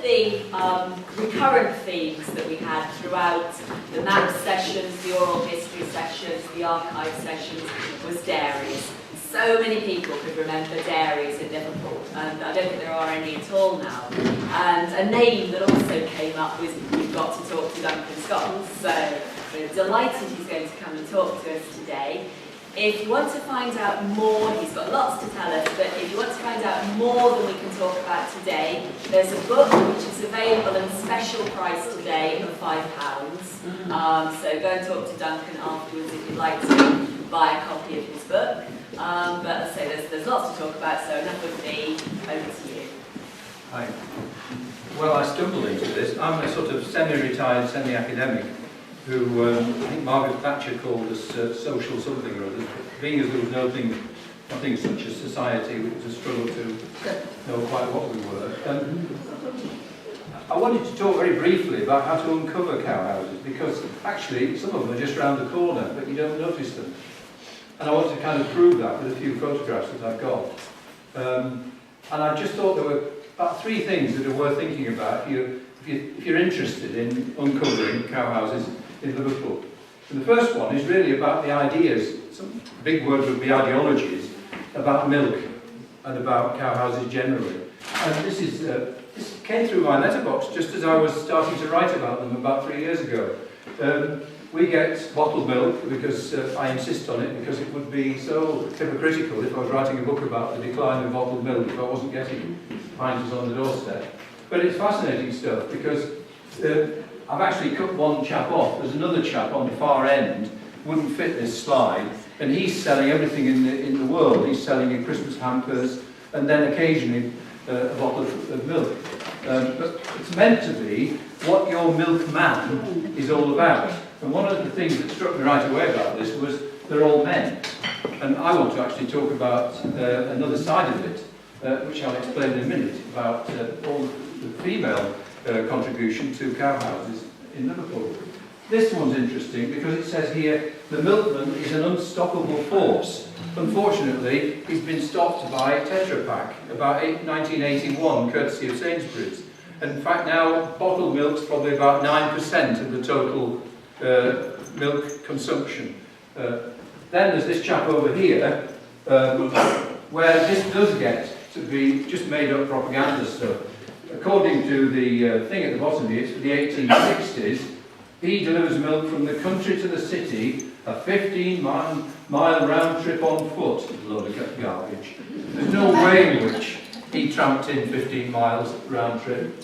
the recurrent themes that we had throughout the map sessions, the oral history sessions, the archive sessions was dairies. So many people could remember dairies in Liverpool, and I don't think there are any at all now. And a name that also came up was we've got to talk to Duncan Scott. So we're delighted he's going to come and talk to us today. If you want to find out more, he's got lots to tell us, but if you want to find out more than we can talk about today, there's a book which is available at a special price today of £5. So go and talk to Duncan afterwards if you'd like to buy a copy of his book. But as I say, there's lots to talk about, so enough of me, over to you. Hi. Well, I stumbled into this. I'm a sort of semi-retired, semi-academic who I think Margaret Thatcher called us social something or other. Being as there was nothing such as society, it was a struggle to know quite what we were. I wanted to talk very briefly about how to uncover cowhouses, because actually some of them are just round the corner, but you don't notice them. And I want to kind of prove that with a few photographs that I've got. And I just thought there were about 3 things that are worth thinking about if you're interested in uncovering cowhouses in Liverpool. And the first one is really about the ideas, some big word would be ideologies, about milk and about cowhouses generally. And this came through my letterbox just as I was starting to write about them about 3 years ago. We get bottled milk because I insist on it, because it would be so hypocritical if I was writing a book about the decline of bottled milk if I wasn't getting pinters on the doorstep. But it's fascinating stuff, because I've actually cut one chap off. There's another chap on the far end, wouldn't fit this slide, and he's selling everything in the world. He's selling in Christmas hampers, and then occasionally a bottle of milk. But it's meant to be what your milkman is all about. And one of the things that struck me right away about this was they're all men. And I want to actually talk about another side of it, which I'll explain in a minute, about all the female contribution to cowhouses in Liverpool. This one's interesting because it says here, the milkman is an unstoppable force. Unfortunately, he's been stopped by Tetra Pak about 1981, courtesy of Sainsbury's. And in fact now, bottled milk's probably about 9% of the total milk consumption. Then there's this chap over here, where this does get to be just made up propaganda stuff. According to the thing at the bottom here, it's for the 1860s. He delivers milk from the country to the city, a 15-mile round trip on foot. A load of garbage. There's no way in which he tramped in 15 miles round trip.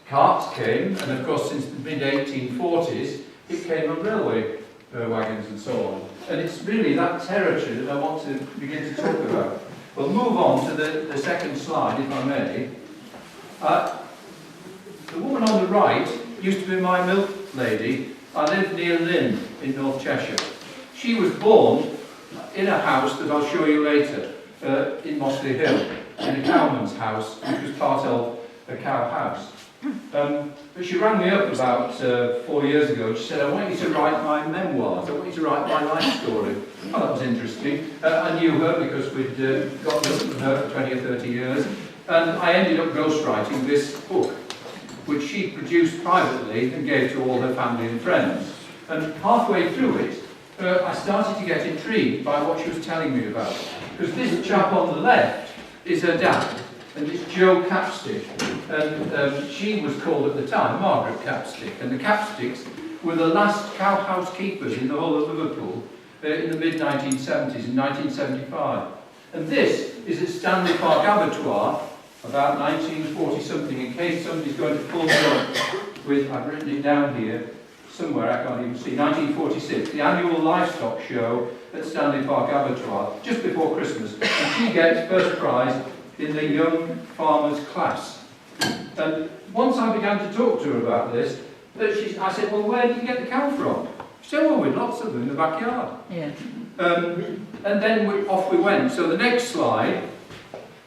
Carts came, and of course since the mid-1840s, it came on railway wagons and so on. And it's really that territory that I want to begin to talk about. We'll move on to the second slide, if I may. The woman on the right used to be my milk lady. I lived near Lynn in North Cheshire. She was born in a house that I'll show you later, in Mossley Hill, in a cowman's house, which was part of a cow house. But she rang me up about 4 years ago and she said, I want you to write my memoirs, I want you to write my life story. Oh, that was interesting. I knew her because we'd got notes from her for 20 or 30 years. And I ended up ghostwriting this book, which she produced privately and gave to all her family and friends. And halfway through it, I started to get intrigued by what she was telling me about. Because this chap on the left is her dad, and it's Joe Capstick. And she was called at the time Margaret Capstick. And the Capsticks were the last cowhouse keepers in the whole of Liverpool in the mid-1970s, in 1975. And this is at Stanley Park Abattoir, about 1940-something, in case somebody's going to pull me up with, I've written it down here, somewhere I can't even see, 1946, the annual livestock show at Stanley Park Abattoir, just before Christmas. And she gets first prize in the young farmers class. And once I began to talk to her about this, I said, well, where did you get the cow from? She said, well, with lots of them in the backyard. Yeah. And then off we went. So the next slide,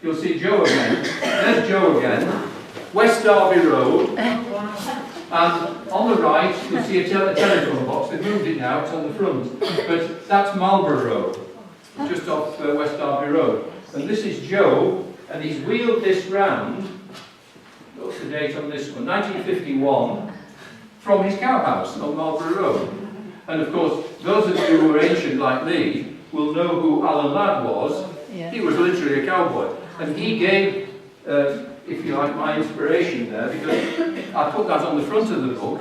you'll see Joe again. There's Joe again. West Derby Road. And on the right, you'll see a telephone box. They've moved it now, it's on the front. But that's Marlborough Road, just off West Derby Road. And this is Joe, and he's wheeled this round. Looks a date on this one, 1951, from his cow house on Marlborough Road. And of course, those of you who are ancient like me will know who Alan Ladd was. Yeah. He was literally a cowboy. And he gave, if you like, my inspiration there, because I put that on the front of the book,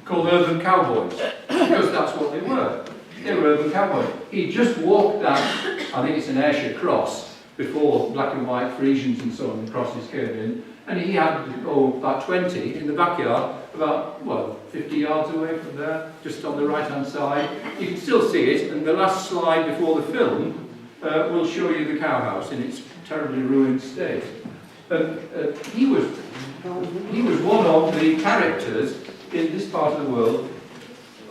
called Urban Cowboys, because that's what they were. They were urban cowboys. He just walked that, I think it's an Ayrshire cross, before black and white Frisians and so on crosses came in, and he had, about 20 in the backyard, about, 50 yards away from there, just on the right-hand side. You can still see it, and the last slide before the film will show you the cow house in its terribly ruined state. He was one of the characters in this part of the world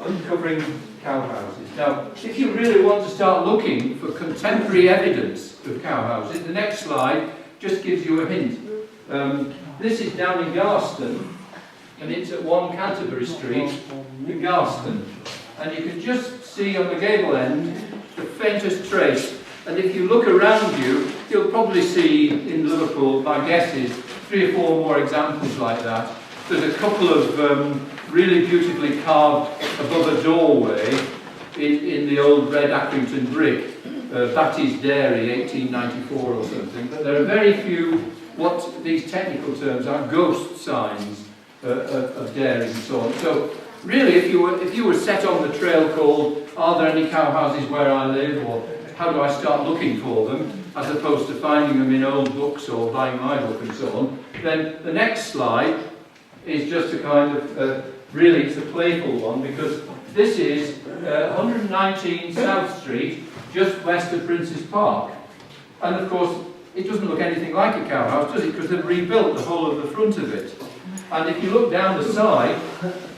uncovering cow houses. Now, if you really want to start looking for contemporary evidence of cow houses, the next slide just gives you a hint. This is down in Garston, and it's at 1 Canterbury Street in Garston. And you can just see on the gable end the faintest trace. And if you look around you, you'll probably see in Liverpool, my guess is, 3 or 4 more examples like that. There's a couple of really beautifully carved above a doorway in the old red Accrington brick, Batty's Dairy, 1894 or something. But there are very few, what these technical terms are, ghost signs of dairies and so on. So really, if you were set on the trail called, are there any cow houses where I live, or how do I start looking for them, as opposed to finding them in old books or buying my book and so on, then the next slide is just a kind of, really it's a playful one, because this is 119 South Street, just west of Prince's Park. And of course, it doesn't look anything like a cow house, does it? Because they've rebuilt the whole of the front of it. And if you look down the side,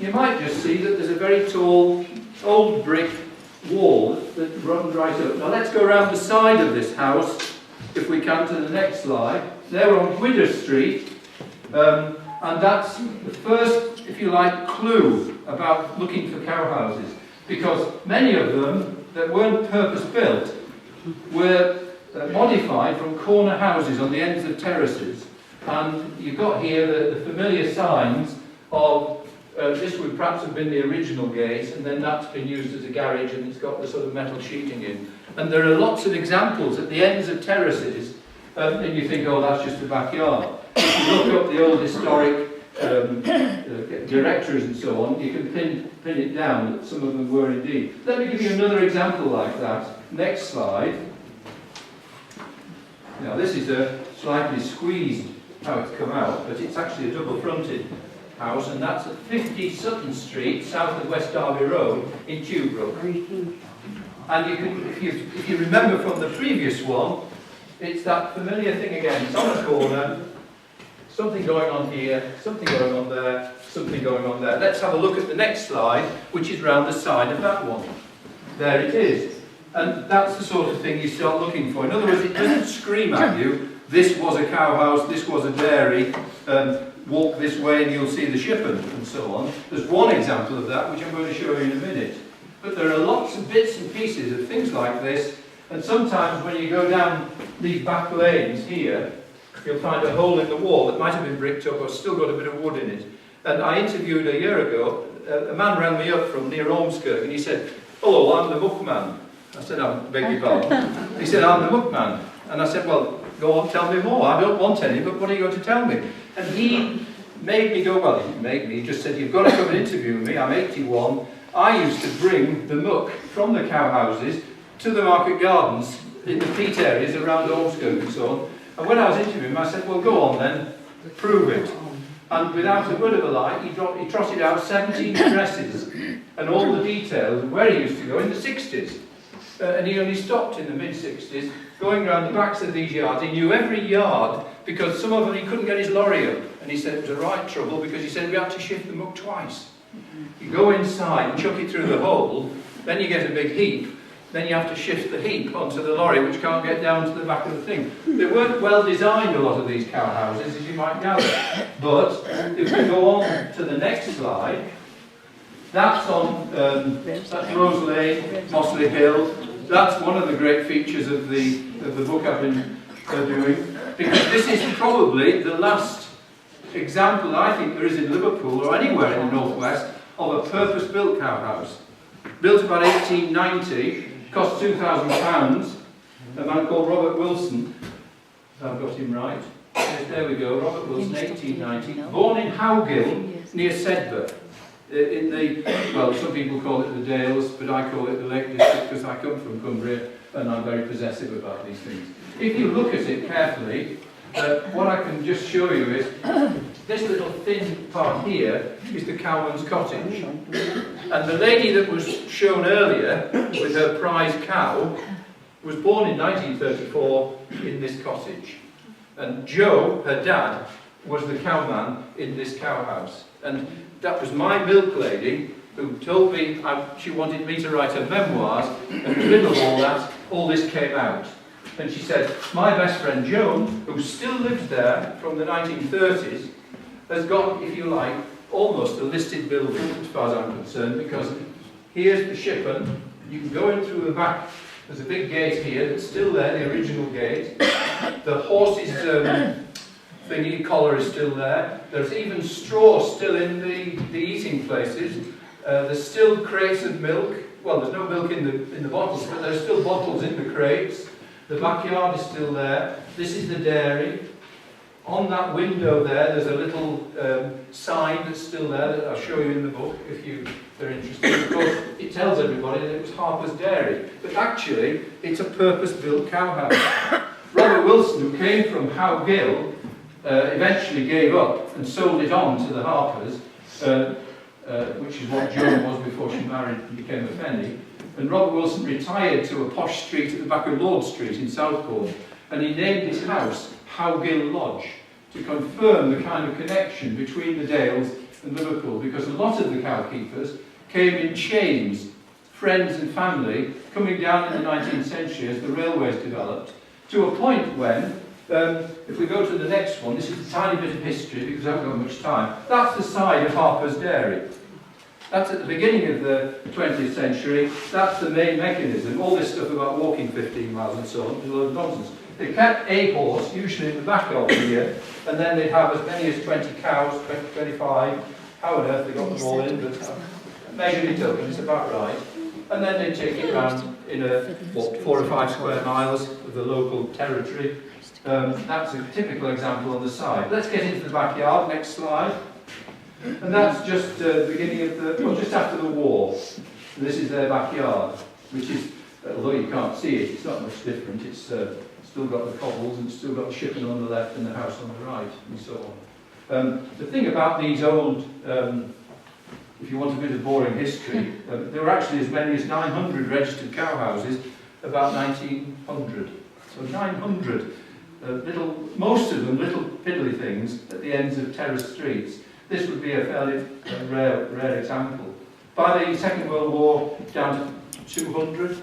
you might just see that there's a very tall, old brick wall that runs right up. Now let's go around the side of this house, if we can, to the next slide. They're on Gwydder Street, and that's the first, if you like, clue about looking for cow houses, because many of them that weren't purpose-built were modified from corner houses on the ends of terraces. And you've got here the familiar signs of this would perhaps have been the original gate, and then that's been used as a garage, and it's got the sort of metal sheeting in. And there are lots of examples at the ends of terraces, and you think, oh, that's just a backyard. If you look up the old historic directories and so on, you can pin it down that some of them were indeed. Let me give you another example like that. Next slide. Now this is a slightly squeezed how it's come out, but it's actually a double-fronted house, and that's at 50 Sutton Street, south of West Derby Road, in Tewbrook. And you can, if you remember from the previous one, it's that familiar thing again. It's on a corner, something going on here, something going on there, something going on there. Let's have a look at the next slide, which is round the side of that one. There it is. And that's the sort of thing you start looking for. In other words, it doesn't scream at you, this was a cow house, this was a dairy, walk this way and you'll see the shippen, and so on. There's one example of that, which I'm going to show you in a minute. But there are lots of bits and pieces of things like this, and sometimes when you go down these back lanes here, you'll find a hole in the wall that might have been bricked up or still got a bit of wood in it. And I interviewed a year ago, a man rang me up from near Ormskirk, and he said, "Hello, I'm the muckman." I said, "I beg your pardon." He said, "I'm the muckman." And I said, "Well, go on, tell me more. I don't want any, but what are you going to tell me?" And he made me go, well, he didn't make me, he just said, "You've got to come and interview me. I'm 81. I used to bring the muck from the cow houses to the market gardens in the peat areas around Ormskirk and so on. And when I was interviewing him, I said, well, go on then, prove it." And without a word of a lie, he trotted out 17 addresses and all the details of where he used to go in the 60s. And he only stopped in the mid-60s, going around the backs of these yards. He knew every yard, because some of them he couldn't get his lorry up. And he said it was a right trouble, because he said we had to shift the muck twice. You go inside, chuck it through the hole, then you get a big heap, then you have to shift the heap onto the lorry, which can't get down to the back of the thing. They weren't well designed, a lot of these cow houses, as you might gather. But if we go on to the next slide, that's on that's Rose Lane, Mossley Hill. That's one of the great features of the book I've been doing, because this is probably the last example I think there is in Liverpool or anywhere in the northwest of a purpose-built cowhouse. Built about 1890, cost £2,000. A man called Robert Wilson, if I've got him right. Yes, there we go, Robert Wilson, 1890. Born in Howgill, near Sedbergh. In the, well, some people call it the Dales, but I call it the Lake District because I come from Cumbria and I'm very possessive about these things. If you look at it carefully, what I can just show you is this little thin part here is the cowman's cottage. And the lady that was shown earlier with her prize cow was born in 1934 in this cottage. And Joe, her dad, was the cowman in this cowhouse. And that was my milk lady who told me she wanted me to write her memoirs, and in the middle of all that, all this came out. And she said, my best friend Joan, who still lives there from the 1930s, has got, if you like, almost a listed building as far as I'm concerned, because here's the shippen, you can go in through the back, there's a big gate here that's still there, the original gate. The horse's thingy collar is still there. There's even straw still in the eating places. There's still crates of milk. Well, there's no milk in the bottles, but there's still bottles in the crates. The backyard is still there. This is the dairy. On that window there's a little sign that's still there that I'll show you in the book if they're interested. Of course, it tells everybody that it was Harper's Dairy, but actually it's a purpose-built cowhouse. Robert Wilson, who came from Howgill, eventually gave up and sold it on to the Harpers, which is what Joan was before she married and became a Fenny. And Robert Wilson retired to a posh street at the back of Lord Street in Southport, and he named his house Howgill Lodge to confirm the kind of connection between the Dales and Liverpool, because a lot of the cowkeepers came in chains, friends and family, coming down in the 19th century as the railways developed, to a point when, if we go to the next one, this is a tiny bit of history because I haven't got much time, that's the side of Harper's Dairy. That's at the beginning of the 20th century, that's the main mechanism. All this stuff about walking 15 miles and so on is a load of nonsense. They kept a horse, usually in the back of here, and then they'd have as many as 20 cows, 20, 25. How on earth they got them all in, but measured it up and it's about right. And then they'd take it around in a, 4 or 5 square miles of the local territory. That's a typical example on the side. Let's get into the backyard, next slide. And that's just the beginning of the, well, just after the war. And this is their backyard, which is, although you can't see it, it's not much different. It's still got the cobbles and still got the shipping on the left and the house on the right, and so on. The thing about these old, if you want a bit of boring history, there were actually as many as 900 registered cowhouses about 1900. So 900 little, most of them little piddly things at the ends of terrace streets. This would be a fairly rare example. By the Second World War, down to 200.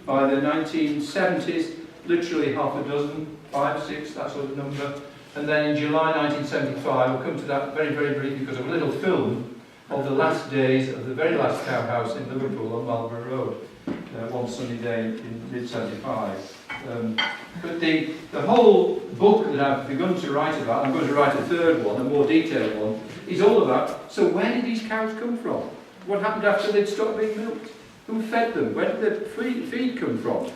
By the 1970s, literally half a dozen, 5, 6, that sort of number. And then in July 1975, we'll come to that very, very briefly because of a little film of the last days of the very last cowhouse in Liverpool on Marlborough Road, one sunny day in mid-75. But the whole book that I've begun to write about, I'm going to write a third one, a more detailed one, is all about, so where did these cows come from? What happened after they'd stopped being milked? Who fed them? Where did the feed come from?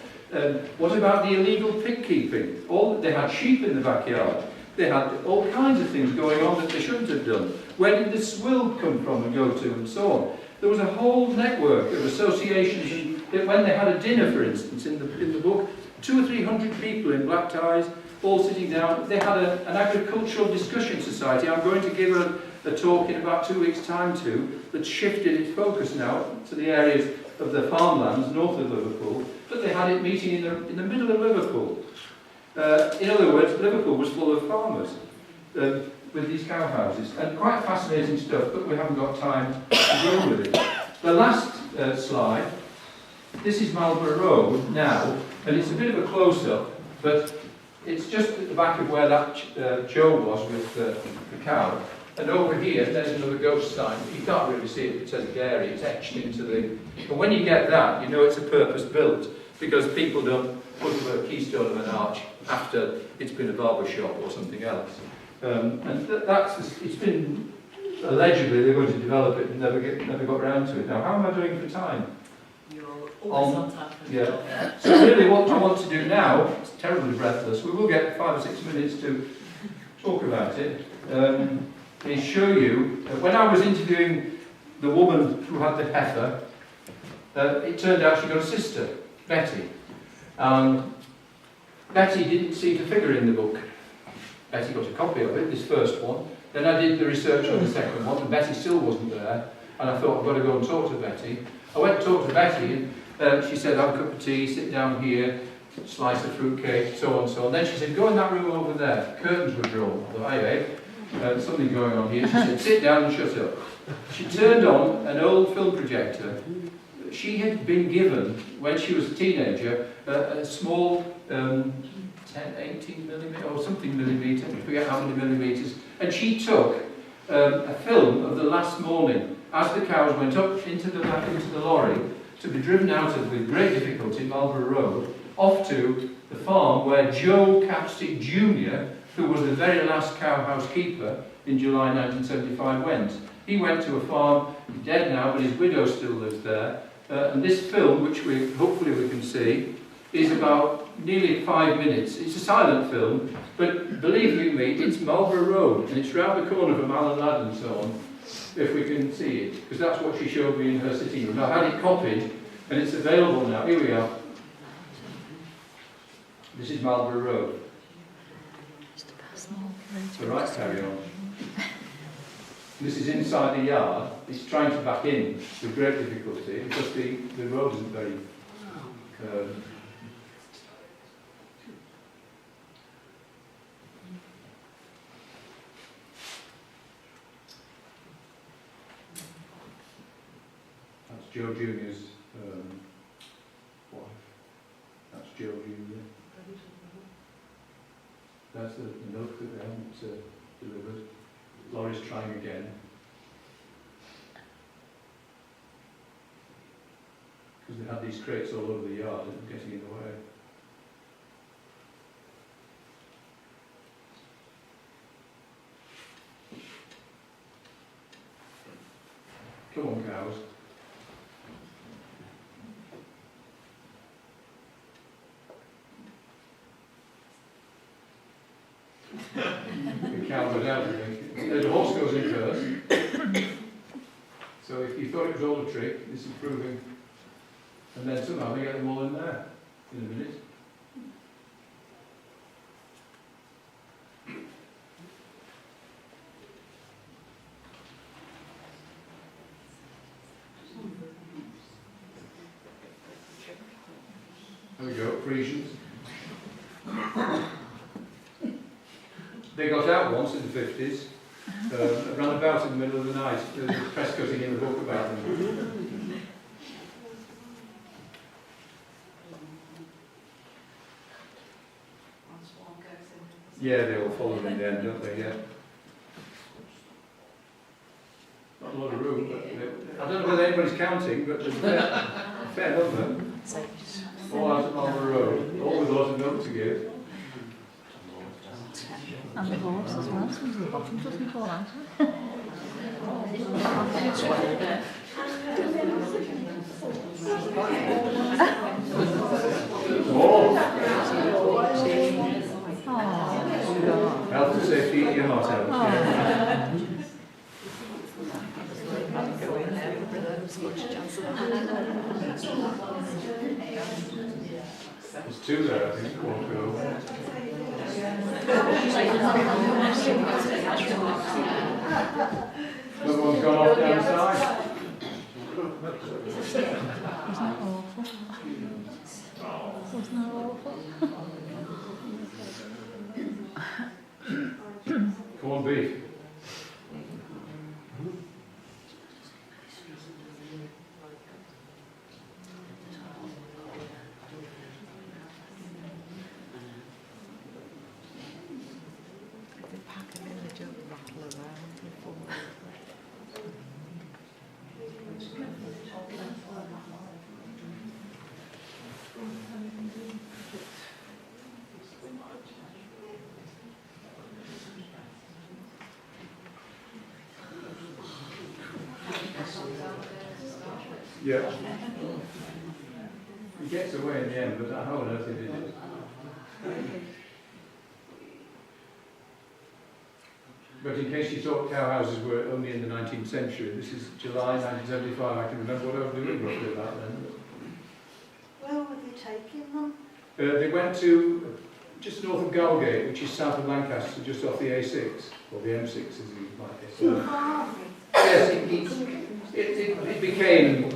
What about the illegal pig keeping? They had sheep in the backyard. They had all kinds of things going on that they shouldn't have done. Where did the swill come from and go to, and so on? There was a whole network of associations. And when they had a dinner, for instance, in the book, 200 or 300 people in black ties, all sitting down. They had an agricultural discussion society. I'm going to give a talk in about 2 weeks' time to, that shifted its focus now to the areas of the farmlands north of Liverpool, but they had it meeting in the middle of Liverpool. In other words, Liverpool was full of farmers with these cowhouses, and quite fascinating stuff, but we haven't got time to deal with it. The last slide, this is Marlborough Road now, and it's a bit of a close-up, but it's just at the back of where that Joe was with the cow. And over here, there's another ghost sign. You can't really see it, it says dairy, it's etched into the... But when you get that, you know it's a purpose-built, because people don't put a keystone of an arch after it's been a barber shop or something else. It's been, allegedly they're going to develop it and never got around to it. Now, how am I doing for time? You're always on time. Yeah. So really what I want to do now, it's terribly breathless, we will get 5 or 6 minutes to talk about it, is show you, when I was interviewing the woman who had the heifer, it turned out she got a sister, Betty. Betty didn't seem to figure in the book. Betty got a copy of it, this first one. Then I did the research on the second one, and Betty still wasn't there. And I thought, I've got to go and talk to Betty. I went to talk to Betty, and she said, have a cup of tea, sit down here, slice of fruitcake, so on and so on. Then she said, go in that room over there. Curtains were drawn. I thought, hi, babe, something going on here. She said, sit down and shut up. She turned on an old film projector. She had been given, when she was a teenager, a small 18 millimetre or something millimetre, I forget how many millimetres, and she took a film of the last morning as the cows went up into the lorry to be driven out of, with great difficulty, Marlborough Road, off to the farm where Joe Capstick Jr., who was the very last cow housekeeper in July 1975, went. He went to a farm, he's dead now, but his widow still lives there. And this film, which hopefully we can see, is about nearly 5 minutes. It's a silent film, but believe you me, it's Marlborough Road, and it's round the corner from Alan Ladd and so on, if we can see it, because that's what she showed me in her sitting room. I had it copied, and it's available now. Here we are. This is Marlborough Road. So right, carry on. This is inside the yard. It's trying to back in with great difficulty because the road isn't very curved. That's Joe Jr.'s wife. That's Joe Jr. That's the milk that they haven't delivered. Laurie's trying again. Because they had these crates all over the yard and getting in the way. Come on, cows. The cow goes out, I think. The horse goes in first. So if you thought it was all a trick, this is proving. And then somehow they get them all in there in a minute. There we go, Parisians. They got out once in the 50s, ran about in the middle of the night. There's a press cutting in the book about them. Yeah, they all follow them in the end, don't they? Yeah. Not a lot of room, but I don't know whether anybody's counting, but there's a fair number. All out of Marlborough Road, all with lots of milk to give. And the horse as well, so the bottom doesn't fall out. Health and safety, eat your heart out. There's two there, I think, one girl. Another one's gone off down the side. Isn't that awful? Wasn't that awful? Corned beef. Yeah. He gets away in the end, but how on earth he did it? But in case you thought cow houses were only in the 19th century, this is July 1975. I can remember what I was doing roughly about then. Where were they taking them? They went to just north of Gallgate, which is south of Lancaster, just off the A6, or the M6 as you might guess. Too far. Yes, it became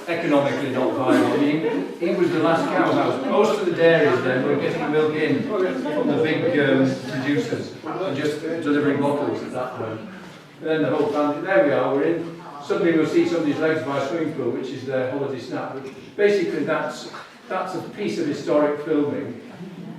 economically not viable. I mean, he was the last cow house. Most of the dairies then were getting milk in from the big producers and just delivering bottles at that point. And then the whole family, there we are, we're in. Suddenly we'll see somebody's legs by a swimming pool, which is their holiday snap. But basically that's a piece of historic filming,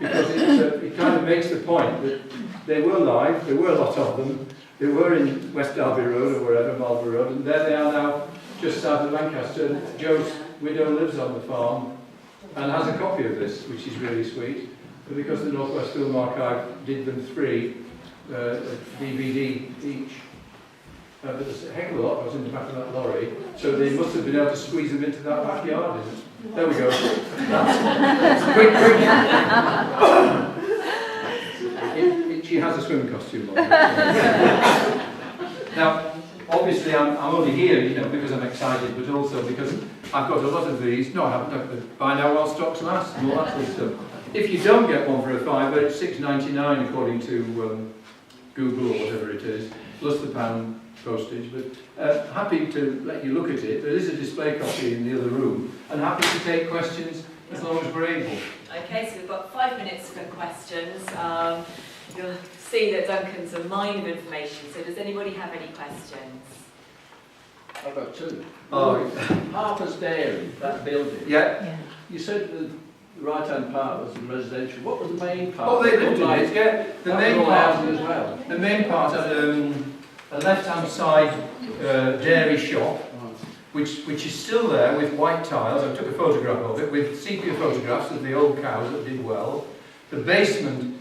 because it kind of makes the point that they were live, there were a lot of them, they were in West Derby Road or wherever, Marlborough Road, and there they are now, just south of Lancaster. Joe's widow lives on the farm and has a copy of this, which is really sweet. But because the North West Film Archive did them 3 DVD each, but there's a heck of a lot was in the back of that lorry, so they must have been able to squeeze them into that backyard. There we go. Quick. She has a swim costume on. Now, obviously, I'm only here, you know, because I'm excited, but also because I've got a lot of these. No, I haven't. But buy now while stocks last, and all that sort of stuff. If you don't get one for a £5, it's £6.99 according to Google or whatever it is, plus the pound postage. But happy to let you look at it. There is a display copy in the other room, and happy to take questions as long as we're able. Okay, so we've got 5 minutes for questions. You'll see that Duncan's a mine of information, so does anybody have any questions? I've got 2. Oh, Harper's Dairy, that building. yeah. Yeah. You said the right-hand part was the residential. What was the main part? Oh, they lived in it, yeah. The main part as well. The main part had a left-hand side dairy shop, which is still there with white tiles. I took a photograph of it with sepia photographs of the old cows that did well. The basement,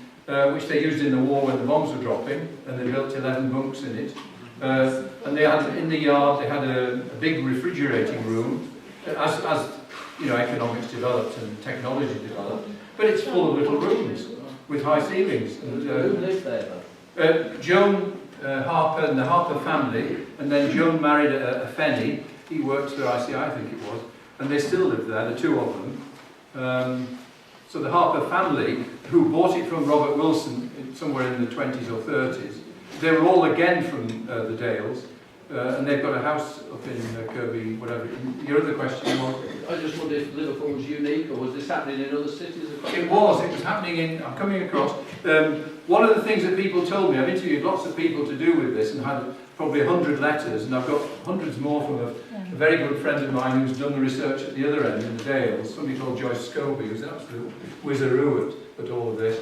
which they used in the war when the bombs were dropping, and they built 11 bunks in it. And they had in the yard they had a big refrigerating room. As you know, economics developed and technology developed, but it's full of little rooms with high ceilings. And, Who lived there though? Joan Harper and the Harper family, and then Joan married a Fenny. He worked for ICI, I think it was, and they still live there, the 2 of them. So the Harper family, who bought it from Robert Wilson somewhere in the 20s or 30s, they were all again from the Dales, and they've got a house up in Kirby, whatever. Your other question was? I just wondered if Liverpool was unique, or was this happening in other cities? It was happening in, I'm coming across, one of the things that people told me, I've interviewed lots of people to do with this and had probably 100 letters, and I've got hundreds more from a very good friend of mine who's done the research at the other end in the Dales, somebody called Joyce Scobie, who's an absolute whizaroo at all of this.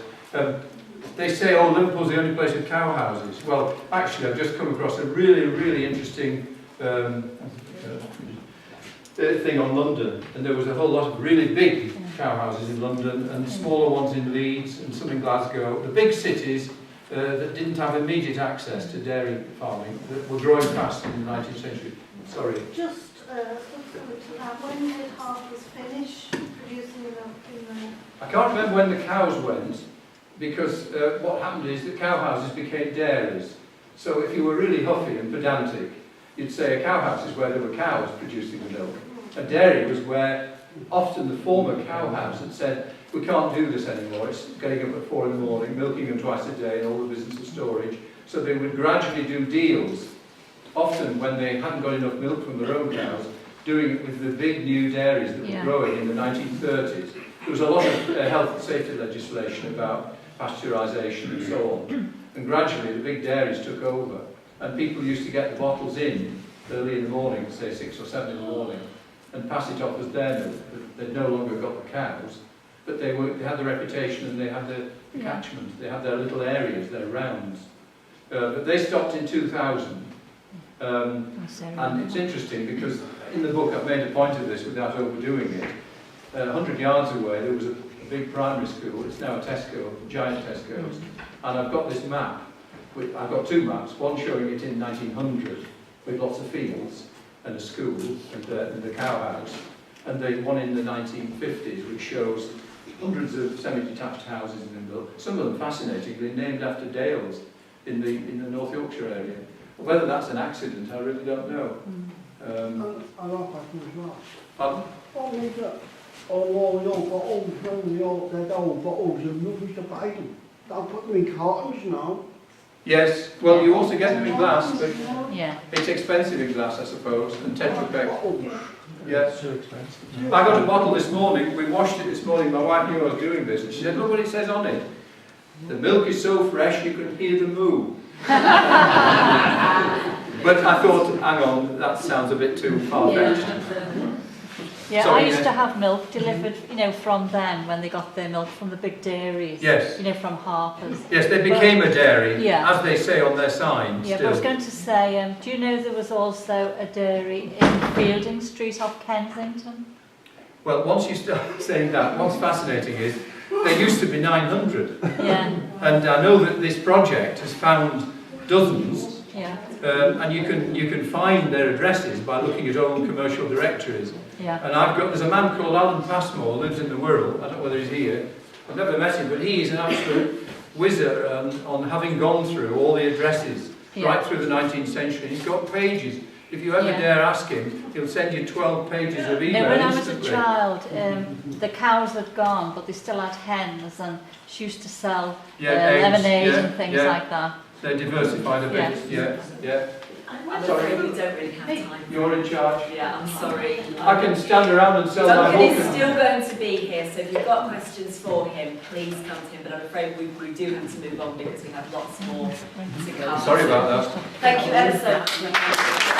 They say, oh, Liverpool's the only place with cow houses. Well, actually, I've just come across a really, really interesting thing on London, and there was a whole lot of really big cow houses in London and smaller ones in Leeds and some in Glasgow. The big cities that didn't have immediate access to dairy farming that were growing fast in the 19th century. Sorry. Just to that, when did Harper's finish producing the milk in the... I can't remember when the cows went, because what happened is that cow houses became dairies. So if you were really huffy and pedantic, you'd say a cow house is where there were cows producing the milk. A dairy was where often the former cow house had said, we can't do this anymore, it's getting up at 4 in the morning, milking them twice a day and all the business of storage. So they would gradually do deals, often when they hadn't got enough milk from their own cows, doing it with the big new dairies that were growing in the 1930s. There was a lot of health and safety legislation about pasteurisation and so on. And gradually the big dairies took over, and people used to get the bottles in early in the morning, say 6 or 7 in the morning, and pass it off as their milk. They'd no longer got the cows, but they had the reputation and they had the catchment, they had their little areas, their rounds. But they stopped in 2000. And it's interesting because in the book I've made a point of this without overdoing it. 100 yards away there was a big primary school, it's now a Tesco, a giant Tesco's, and I've got this map. I've got 2 maps, one showing it in 1900 with lots of fields, and a school and the cow house, and the one in the 1950s which shows hundreds of semi-detached houses in Milk, some of them fascinatingly named after dales in the North Yorkshire area. Whether that's an accident, I really don't know. I know question as well. Pardon? Only that, although you've got all they're all bottles and nothing to buy them. They'll put them in cartons now. Yes, well you also get them in glass, but Yeah. it's expensive in glass, I suppose, and Tetra Pak. Bottles. Yeah. So expensive. I got a bottle this morning, we washed it this morning, my wife knew I was doing this, and she said, look what it says on it. The milk is so fresh you can hear the moo. But I thought, hang on, that sounds a bit too far-fetched. Yeah, Sorry, I used yeah. to have milk delivered, you know, from them when they got their milk from the big dairies. Yes. You know, from Harper's. Yes, they became a dairy, Yeah. as they say on their sign, Yeah, but I was still. going to say, do you know there was also a dairy in Fielding Street off Kensington? Well, once you start saying that, what's fascinating is, there used to be 900. Yeah, And I know that this project has found dozens, yeah, and you can find their addresses by looking at old commercial directories. yeah. And there's a man called Alan Passmore, lives in the Wirral, I don't know whether he's here, I've never met him, but he is an absolute whizzer on having gone through all the addresses right through the 19th century. He's got pages. If you ever Yeah. dare ask him, he'll send you 12 pages of email No, when I was a instantly. child, the cows had gone, but they still had hens, and she used to sell Yeah, eggs, lemonade yeah, and things yeah. like that. They're diversified a bit, yeah. I'm Sorry. afraid we don't really have time. You're in charge. Yeah, I'm sorry. I can stand around and sell my Duncan book. is still going to be here, so if you've got questions for him, please come to him. But I'm afraid we do have to move on because we have lots more to come. Sorry about that. Thank you ever so much.